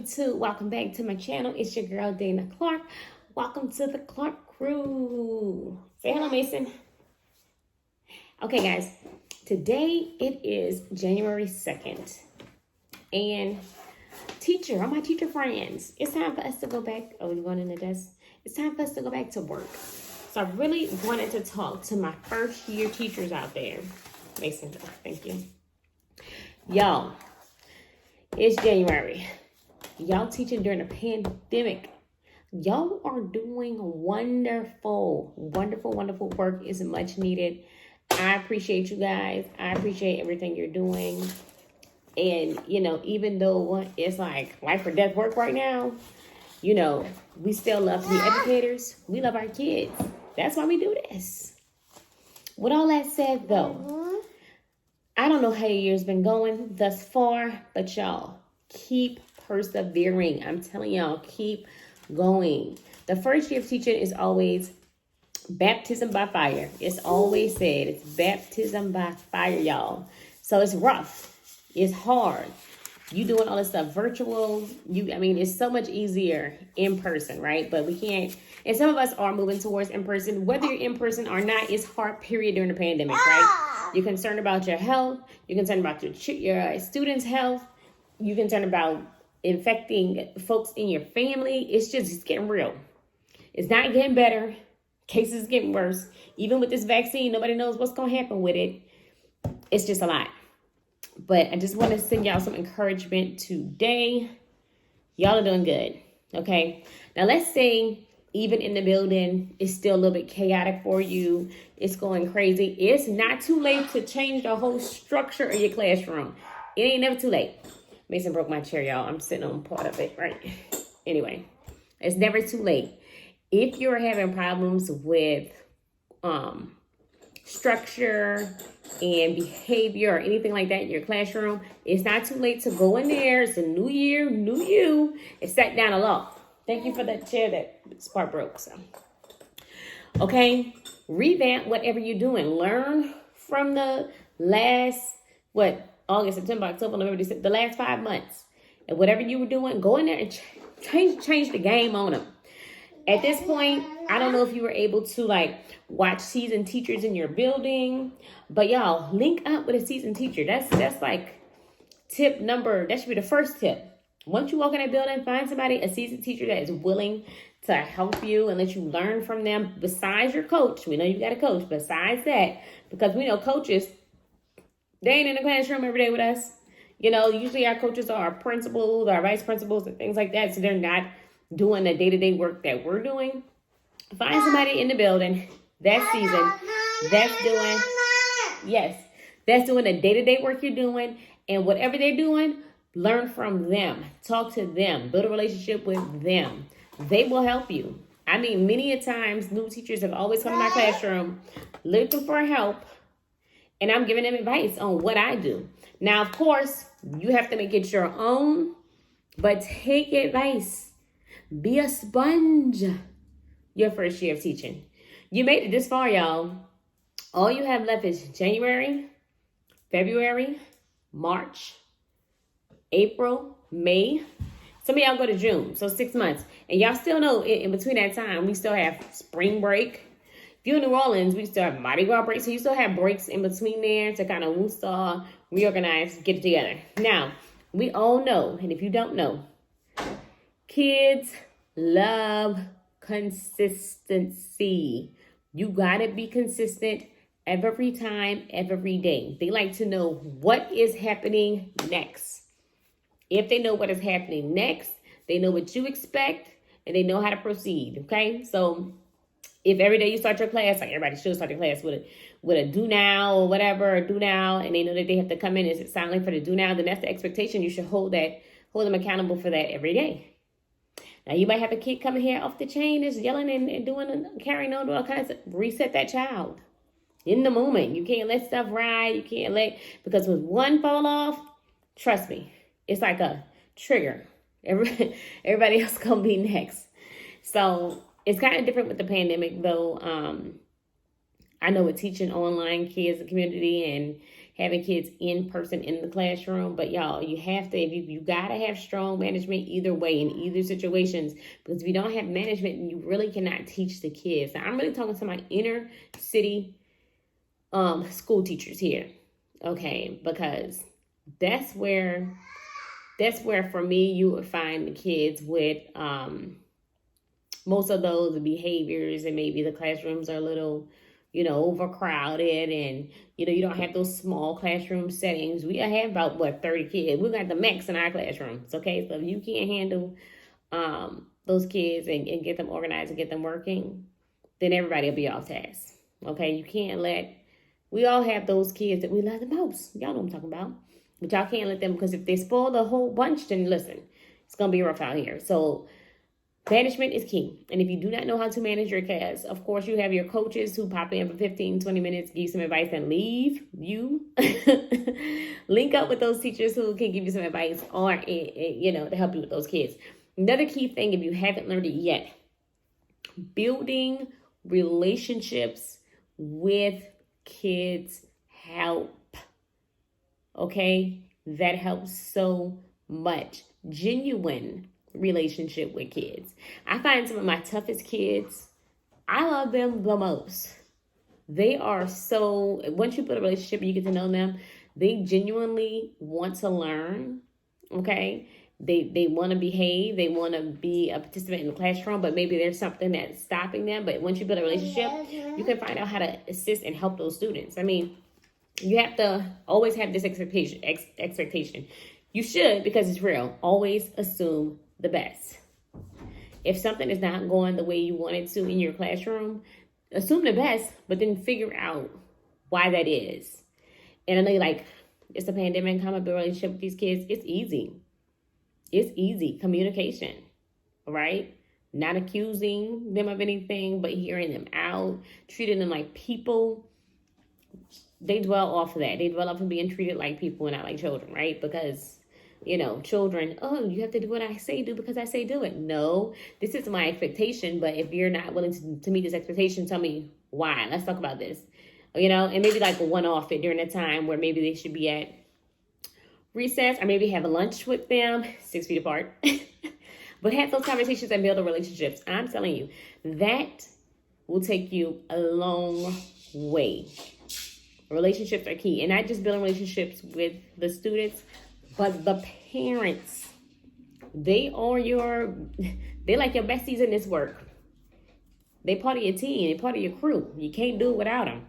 YouTube. Welcome back to my channel. It's your girl, Dana Clark. Welcome to the Clark Crew. Say hello, Mason. Okay, guys. Today, it is January 2nd. And all my teacher friends, it's time for us to go back. Oh, you're going in the desk? It's time for us to go back to work. So I really wanted to talk to my first year teachers out there. Mason, thank you. Y'all, it's January. Y'all teaching during the pandemic. Y'all are doing wonderful, wonderful, wonderful work. Is much needed. I appreciate you guys. I appreciate everything you're doing. And, even though it's like life or death work right now, we still love to be educators. We love our kids. That's why we do this. With all that said, though, I don't know how your year's been going thus far, but y'all keep persevering. I'm telling y'all, keep going. The first year of teaching is always baptism by fire. It's always said it's baptism by fire, y'all. So it's rough. It's hard. You doing all this stuff virtual. It's so much easier in person, right? But we can't. And some of us are moving towards in person. Whether you're in person or not, it's hard, period, during the pandemic, right? You're concerned about your health. You're concerned about your students' health. You're concerned about infecting folks in your family. It's getting real. It's not getting better. Cases getting worse. Even with this vaccine, nobody knows what's going to happen with it. It's just a lot. But I just want to send y'all some encouragement today. Y'all are doing good. Okay. Now let's say even in the building, it's still a little bit chaotic for you. It's going crazy. It's not too late to change the whole structure of your classroom. It ain't never too late. Mason broke my chair, y'all. I'm sitting on part of it, right? Anyway, it's never too late. If you're having problems with structure and behavior or anything like that in your classroom, it's not too late to go in there. It's a new year, new you. It's sat down a lot. Thank you for that chair that this part broke. So, okay, revamp whatever you're doing. Learn from the last, August, September, October, November, December, the last 5 months. And whatever you were doing, go in there and change the game on them. At this point, I don't know if you were able to watch seasoned teachers in your building, but y'all link up with a seasoned teacher. That's like tip number, that should be the first tip. Once you walk in that building, find a seasoned teacher that is willing to help you and let you learn from them besides your coach. We know you got a coach. Besides that, because we know coaches, they ain't in the classroom every day with us. Usually our coaches are our principals, our vice principals, and things like that. So they're not doing the day-to-day work that we're doing. Find somebody in the building that season that's doing the day-to-day work you're doing, and whatever they're doing, learn from them. Talk to them. Build a relationship with them. They will help you. Many a times new teachers have always come to my classroom looking for help, and I'm giving them advice on what I do. Now, of course, you have to make it your own, but take advice. Be a sponge your first year of teaching. You made it this far, y'all. All you have left is January, February, March, April, May. Some of y'all go to June, so 6 months. And y'all still know in between that time, we still have spring break. If you're in New Orleans, we still have Mardi Gras break. So you still have breaks in between there to kind of woosah, reorganize, get it together. Now, we all know, and if you don't know, kids love consistency. You gotta be consistent every time, every day. They like to know what is happening next. If they know what is happening next, they know what you expect and they know how to proceed. Okay, so if every day you start your class, like everybody should start their class with a do now or whatever, or do now, and they know that they have to come in and sign like for the do now, then that's the expectation. You should hold them accountable for that every day. Now, you might have a kid coming here off the chain that's yelling and carrying on to all kinds of, reset that child in the moment. You can't let stuff ride. You can't because when one fall off, trust me, it's like a trigger. Everybody else gonna be next. So it's kind of different with the pandemic, though. I know with teaching online kids, the community, and having kids in person in the classroom. But y'all, you have to, you gotta have strong management either way in either situations, because if you don't have management, you really cannot teach the kids. Now, I'm really talking to my inner city school teachers here, okay? Because that's where for me you would find the kids with most of those behaviors, and maybe the classrooms are a little, overcrowded, and you don't have those small classroom settings. We have about 30 kids. We got the max in our classrooms. Okay, so if you can't handle those kids and get them organized and get them working, then everybody will be off task. Okay, you can't let, we all have those kids that we love the most. Y'all know what I'm talking about. But y'all can't let them, because if they spoil the whole bunch, then listen, it's gonna be rough out here. So management is key. And if you do not know how to manage your class, of course, you have your coaches who pop in for 15, 20 minutes, give you some advice, and leave you. Link up with those teachers who can give you some advice, or, to help you with those kids. Another key thing, if you haven't learned it yet, building relationships with kids help. Okay? That helps so much. Genuine relationship with kids. I find some of my toughest kids, I love them the most. They are so, once you build a relationship and you get to know them, they genuinely want to learn. Okay, they want to behave, they want to be a participant in the classroom, but maybe there's something that's stopping them. But once you build a relationship, you can find out how to assist and help those students. I mean, you have to always have this expectation. You should, because it's real. Always assume the best. If something is not going the way you want it to in your classroom, assume the best, but then figure out why that is. And I know you're like, it's a pandemic, how am I build a relationship with these kids? It's easy. It's easy. Communication, right? Not accusing them of anything, but hearing them out, treating them like people. They dwell off of that. They dwell off of being treated like people and not like children, right? Because children, oh, you have to do what I say do because I say do it. No, this is my expectation. But if you're not willing to meet this expectation, tell me why. Let's talk about this. And maybe like a one-off it during a time where maybe they should be at recess, or maybe have a lunch with them 6 feet apart. But have those conversations and build the relationships. I'm telling you, that will take you a long way. Relationships are key. And not just building relationships with the students, but the parents. They're like your besties in this work. They part of your team. They part of your crew. You can't do it without them.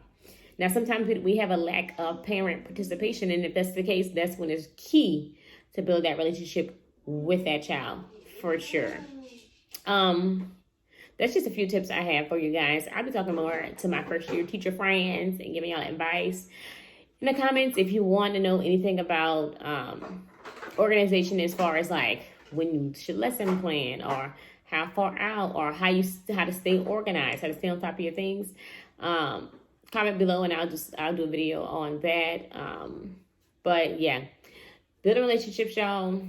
Now, sometimes we have a lack of parent participation, and if that's the case, that's when it's key to build that relationship with that child, for sure. That's just a few tips I have for you guys. I'll be talking more to my first year teacher friends and giving y'all advice in the comments if you want to know anything about organization, as far as like when you should lesson plan, or how far out, or how to stay organized, how to stay on top of your things. Comment below and I'll do a video on that. But yeah, build a relationship, y'all.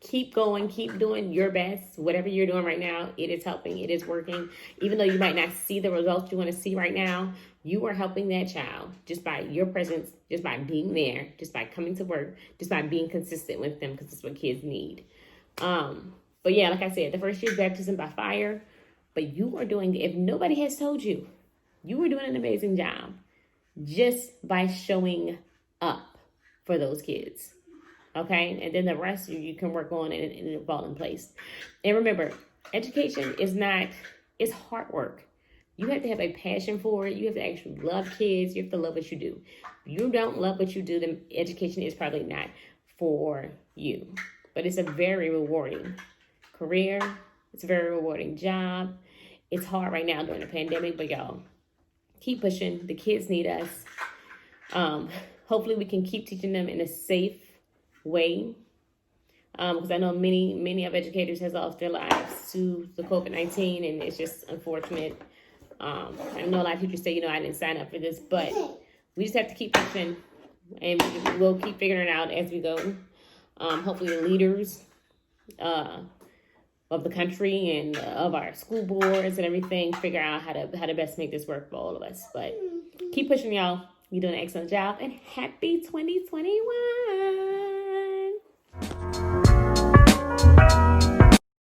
Keep going, keep doing your best. Whatever you're doing right now, it is helping, it is working. Even though you might not see the results you want to see right now, you are helping that child just by your presence, just by being there, just by coming to work, just by being consistent with them, because it's what kids need. But yeah, like I said, the first year is baptism by fire. But you are doing, if nobody has told you, you are doing an amazing job just by showing up for those kids. Okay? And then the rest you can work on and it'll fall in place. And remember, education it's hard work. You have to have a passion for it. You have to actually love kids. You have to love what you do. If you don't love what you do, then education is probably not for you. But it's a very rewarding career. It's a very rewarding job. It's hard right now during the pandemic, but y'all, keep pushing. The kids need us. Hopefully we can keep teaching them in a safe way. Because I know many of educators has lost their lives to the COVID-19, and it's just unfortunate. I know a lot of teachers say, I didn't sign up for this, but we just have to keep pushing, and we'll keep figuring it out as we go. Hopefully the leaders of the country and of our school boards and everything figure out how to best make this work for all of us. But keep pushing, y'all. You're doing an excellent job, and happy 2021.